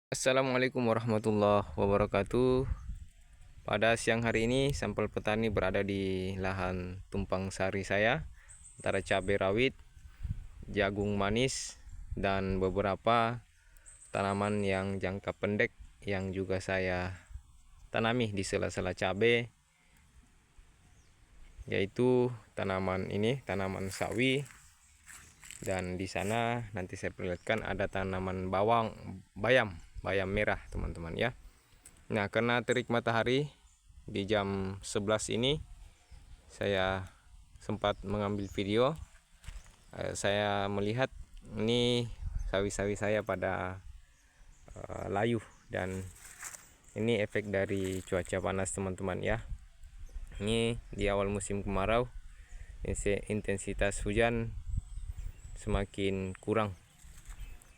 Assalamualaikum warahmatullahi wabarakatuh. Pada siang hari ini, sampel petani berada di lahan tumpang sari saya, antara cabai rawit, jagung manis, dan beberapa tanaman yang jangka pendek yang juga saya tanami di sela-sela cabai, yaitu tanaman sawi, dan di sana nanti saya perlihatkan ada tanaman bayam merah, teman-teman ya. Nah, karena terik matahari di jam 11 ini, saya sempat mengambil video. Saya melihat ini sawi-sawi saya pada layu, dan ini efek dari cuaca panas, teman-teman ya. Ini di awal musim kemarau, intensitas hujan semakin kurang,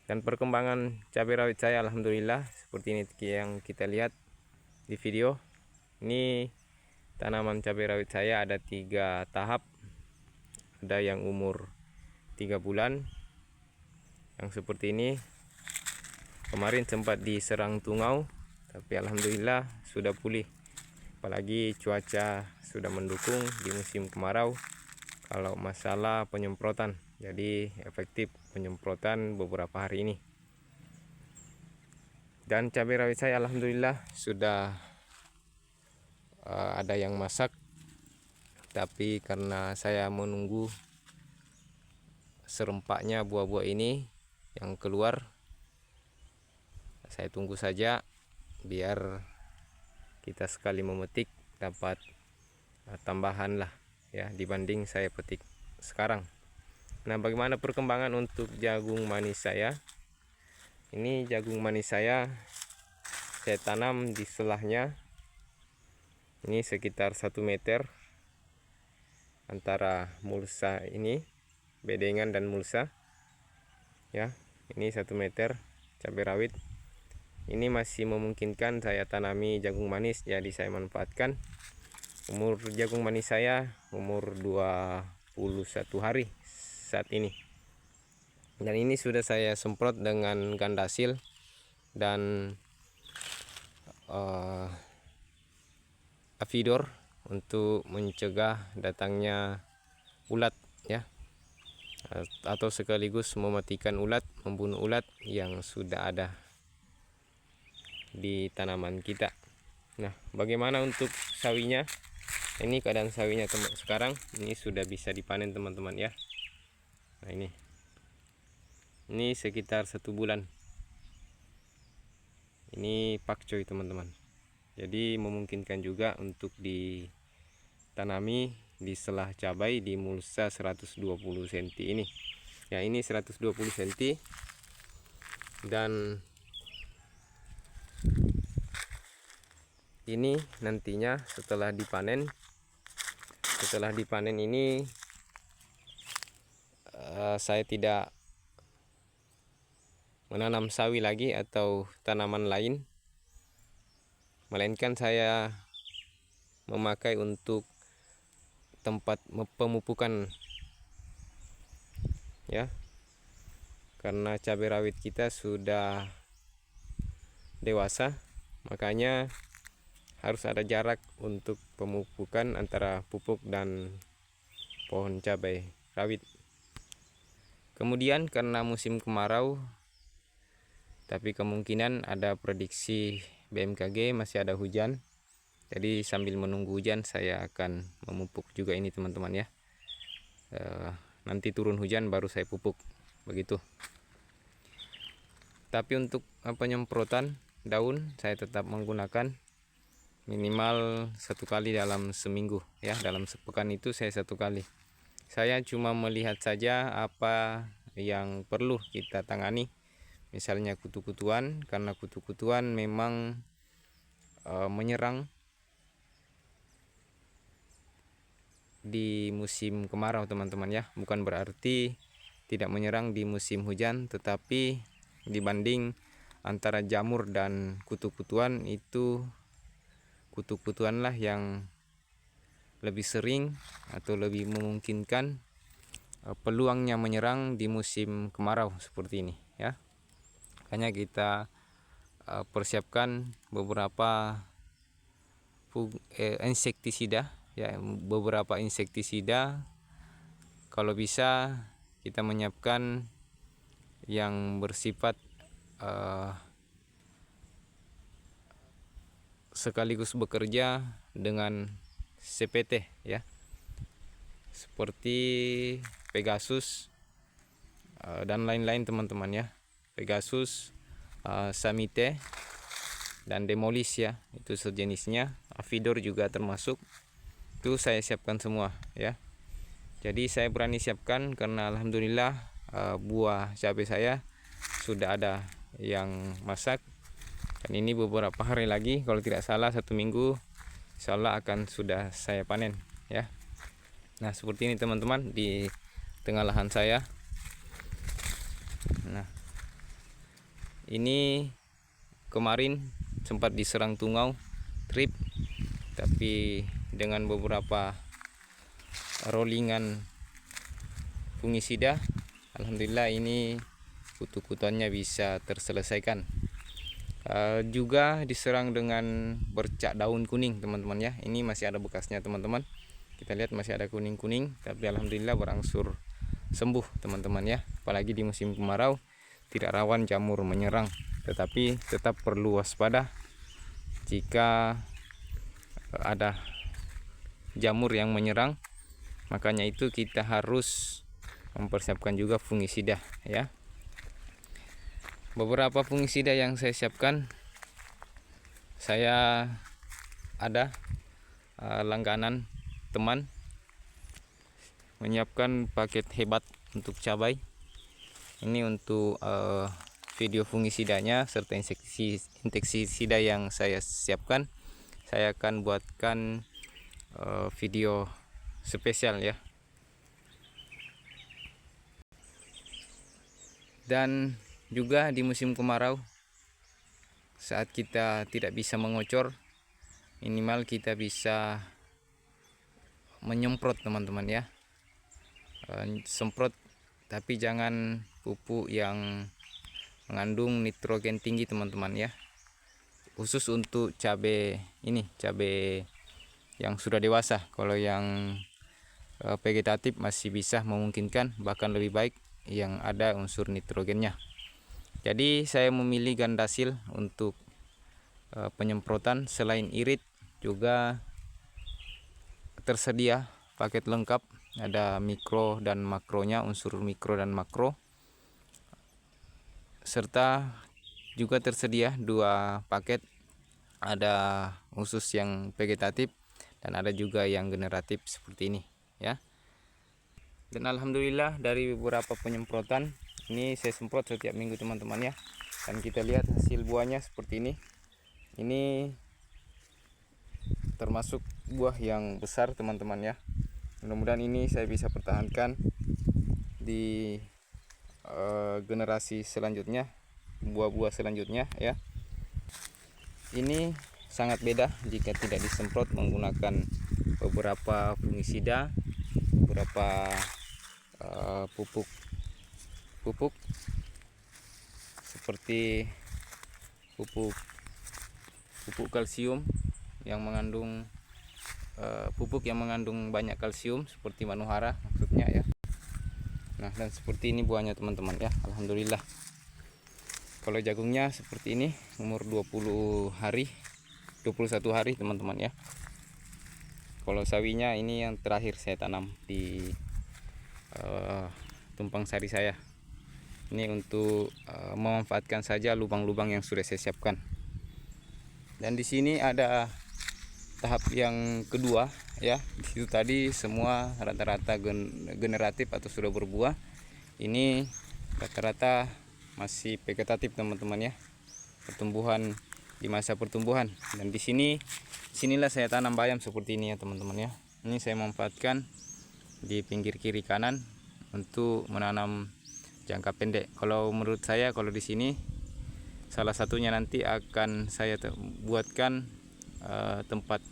dan perkembangan cabai rawit saya alhamdulillah seperti ini yang kita lihat di video. Ini tanaman cabai rawit saya ada 3 tahap. Ada yang umur 3 bulan yang seperti ini. Kemarin sempat diserang tungau, tapi alhamdulillah sudah pulih. Apalagi cuaca sudah mendukung di musim kemarau kalau masalah penyemprotan. Jadi efektif penyemprotan beberapa hari ini. Dan cabai rawit saya alhamdulillah sudah ada yang masak, tapi karena saya menunggu serempaknya buah-buah ini yang keluar, saya tunggu saja biar kita sekali memetik dapat tambahan lah ya, dibanding saya petik sekarang. Nah, bagaimana perkembangan untuk jagung manis saya? Ini jagung manis saya tanam di selahnya. Ini sekitar 1 meter antara mulsa ini, bedengan dan mulsa ya. Ini 1 meter cabai rawit. Ini masih memungkinkan saya tanami jagung manis, jadi saya manfaatkan. Umur jagung manis saya umur 21 hari saat ini. Dan ini sudah saya semprot dengan Gandasil dan Avidor untuk mencegah datangnya ulat ya, atau sekaligus mematikan ulat, membunuh ulat yang sudah ada di tanaman kita. Nah, bagaimana untuk sawinya? Ini keadaan sawinya sekarang. Ini sudah bisa dipanen, teman-teman ya. Nah, ini sekitar 1 bulan. Ini pakcoy, teman-teman. Jadi memungkinkan juga untuk ditanami di selah cabai di mulsa 120 cm ini. Ya, ini 120 cm, dan ini nantinya setelah dipanen ini saya tidak menanam sawi lagi atau tanaman lain, melainkan saya memakai untuk tempat pemupukan ya, karena cabai rawit kita sudah dewasa, makanya harus ada jarak untuk pemupukan antara pupuk dan pohon cabai rawit. Kemudian karena musim kemarau, tapi kemungkinan ada prediksi BMKG masih ada hujan, jadi sambil menunggu hujan saya akan memupuk juga ini, teman-teman ya. Nanti turun hujan baru saya pupuk, begitu. Tapi untuk penyemprotan daun saya tetap menggunakan minimal 1 kali dalam seminggu ya. Dalam sepekan itu saya 1 kali. Saya cuma melihat saja apa yang perlu kita tangani, misalnya kutu-kutuan, karena kutu-kutuan memang menyerang di musim kemarau, teman-teman ya. Bukan berarti tidak menyerang di musim hujan, tetapi dibanding antara jamur dan kutu-kutuan, itu kutu-kutuanlah yang lebih sering atau lebih memungkinkan peluangnya menyerang di musim kemarau seperti ini ya. Makanya kita persiapkan beberapa insektisida ya, beberapa insektisida. Kalau bisa kita menyiapkan yang bersifat sekaligus bekerja dengan CPT ya, seperti Pegasus dan lain-lain teman-teman ya. Pegasus, Samite dan Demolis ya, itu sejenisnya. Avidor juga termasuk, itu saya siapkan semua ya. Jadi saya berani siapkan karena alhamdulillah buah cabai saya sudah ada yang masak, dan ini beberapa hari lagi, kalau tidak salah 1 minggu, insyaallah akan sudah saya panen ya. Nah seperti ini teman-teman di tengah lahan saya. Nah ini kemarin sempat diserang tungau trip, tapi dengan beberapa rollingan fungisida, alhamdulillah ini kutu-kutuannya bisa terselesaikan. Juga diserang dengan bercak daun kuning teman-teman ya. Ini masih ada bekasnya teman-teman, kita lihat masih ada kuning-kuning, tapi alhamdulillah berangsur sembuh teman-teman ya. Apalagi di musim kemarau tidak rawan jamur menyerang, tetapi tetap perlu waspada jika ada jamur yang menyerang. Makanya itu kita harus mempersiapkan juga fungisida ya. Beberapa fungisida yang saya siapkan, saya ada langganan teman menyiapkan paket hebat untuk cabai. Ini untuk video fungisidanya serta insektisida yang saya siapkan. Saya akan buatkan video spesial ya. Dan juga di musim kemarau, saat kita tidak bisa mengocor, minimal kita bisa menyemprot teman-teman ya. Semprot, tapi jangan pupuk yang mengandung nitrogen tinggi teman-teman ya. Khusus untuk cabai ini, cabai yang sudah dewasa. Kalau yang vegetatif masih bisa memungkinkan, bahkan lebih baik yang ada unsur nitrogennya. Jadi saya memilih Gandasil untuk penyemprotan. Selain irit juga tersedia paket lengkap, ada mikro dan makronya, unsur mikro dan makro, serta juga tersedia 2 paket, ada khusus yang vegetatif dan ada juga yang generatif seperti ini ya. Dan alhamdulillah dari beberapa penyemprotan ini saya semprot setiap minggu teman-teman ya, dan kita lihat hasil buahnya seperti ini. Ini termasuk buah yang besar teman-teman ya. Mudah-mudahan ini saya bisa pertahankan di generasi selanjutnya, buah-buah selanjutnya ya. Ini sangat beda jika tidak disemprot menggunakan beberapa fungisida, beberapa pupuk seperti pupuk kalsium yang mengandung pupuk yang mengandung banyak kalsium seperti Manuhara maksudnya ya. Nah dan seperti ini buahnya teman-teman ya, alhamdulillah. Kalau jagungnya seperti ini, umur 21 hari teman-teman ya. Kalau sawinya ini yang terakhir saya tanam di tumpang sari saya. Ini untuk memanfaatkan saja lubang-lubang yang sudah saya siapkan. Dan di sini ada tahap yang kedua ya. Di situ tadi semua rata-rata generatif atau sudah berbuah. Ini rata-rata masih vegetatif teman-teman ya. Pertumbuhan di masa pertumbuhan. Dan sinilah saya tanam bayam seperti ini ya teman-teman ya. Ini saya manfaatkan di pinggir kiri kanan untuk menanam jangka pendek. Kalau menurut saya, kalau di sini salah satunya nanti akan saya buatkan tempat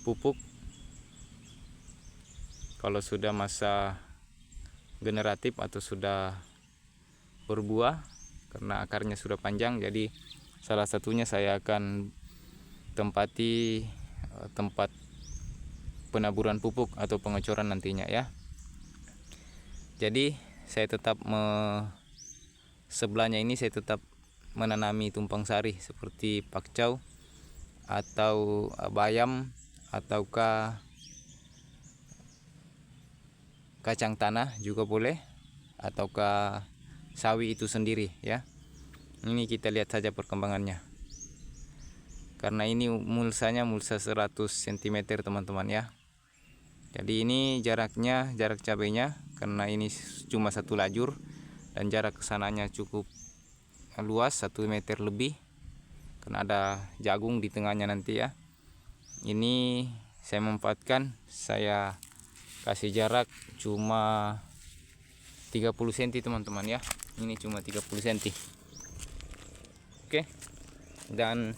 pupuk kalau sudah masa generatif atau sudah berbuah, karena akarnya sudah panjang, jadi Salah satunya saya akan tempati tempat penaburan pupuk atau pengecoran nantinya ya. Jadi saya tetap sebelahnya ini saya tetap menanami tumpang sari seperti pakcoy atau bayam ataukah kacang tanah juga boleh, ataukah sawi itu sendiri ya. Ini kita lihat saja perkembangannya, karena ini mulsanya mulsa 100 cm teman-teman ya. Jadi ini jarak cabenya, karena ini cuma satu lajur dan jarak kesananya cukup luas 1 meter lebih, karena ada jagung di tengahnya nanti ya. Ini saya manfaatkan, saya kasih jarak cuma 30 cm teman-teman ya. Ini cuma 30 cm. Oke. Dan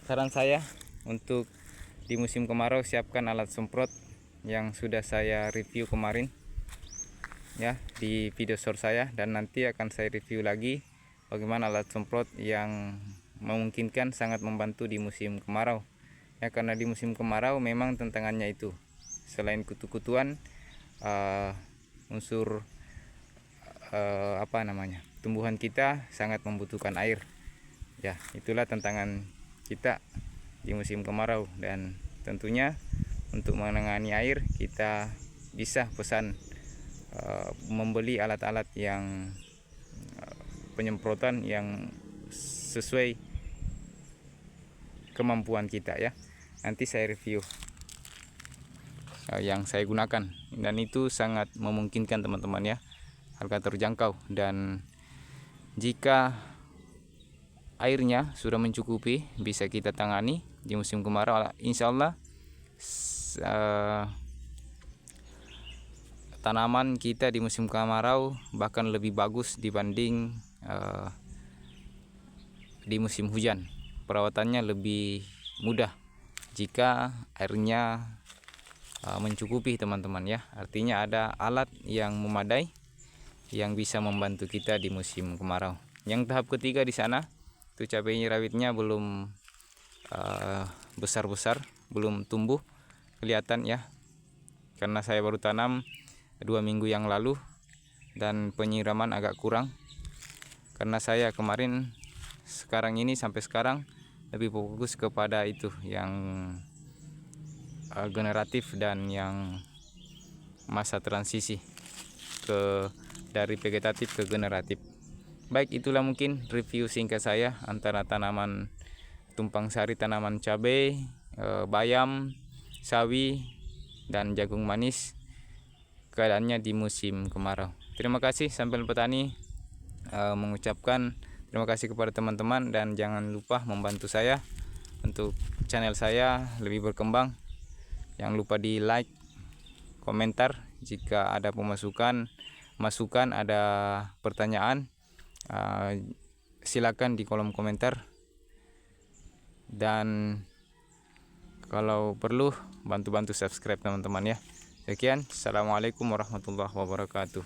saran saya untuk di musim kemarau, siapkan alat semprot yang sudah saya review kemarin ya di video short saya, dan nanti akan saya review lagi bagaimana alat semprot yang memungkinkan sangat membantu di musim kemarau ya. Karena di musim kemarau memang tantangannya itu, selain kutu-kutuan, unsur tumbuhan kita sangat membutuhkan air ya. Itulah tantangan kita di musim kemarau, dan tentunya untuk menangani air kita bisa pesan membeli alat-alat yang penyemprotan yang sesuai kemampuan kita ya. Nanti saya review yang saya gunakan, dan itu sangat memungkinkan teman-teman ya, harga terjangkau. Dan jika airnya sudah mencukupi, bisa kita tangani di musim kemarau. Insya Allah tanaman kita di musim kemarau bahkan lebih bagus dibanding di musim hujan. Perawatannya lebih mudah jika airnya mencukupi teman-teman ya. Artinya ada alat yang memadai yang bisa membantu kita di musim kemarau. Yang tahap ketiga di sana itu cabai rawitnya belum besar-besar, belum tumbuh kelihatan ya, karena saya baru tanam 2 minggu yang lalu dan penyiraman agak kurang, karena saya kemarin sampai sekarang lebih fokus kepada itu yang generatif dan yang masa transisi dari vegetatif ke generatif. Baik, itulah mungkin review singkat saya antara tanaman tumpang sari, tanaman cabai, bayam, sawi, dan jagung manis, keadaannya di musim kemarau. Terima kasih Sambil Petani mengucapkan terima kasih kepada teman-teman, dan jangan lupa membantu saya untuk channel saya lebih berkembang. Jangan lupa di like, komentar jika ada masukan, ada pertanyaan, silakan di kolom komentar, dan kalau perlu bantu-bantu subscribe teman-teman ya. Sekian, assalamualaikum warahmatullahi wabarakatuh.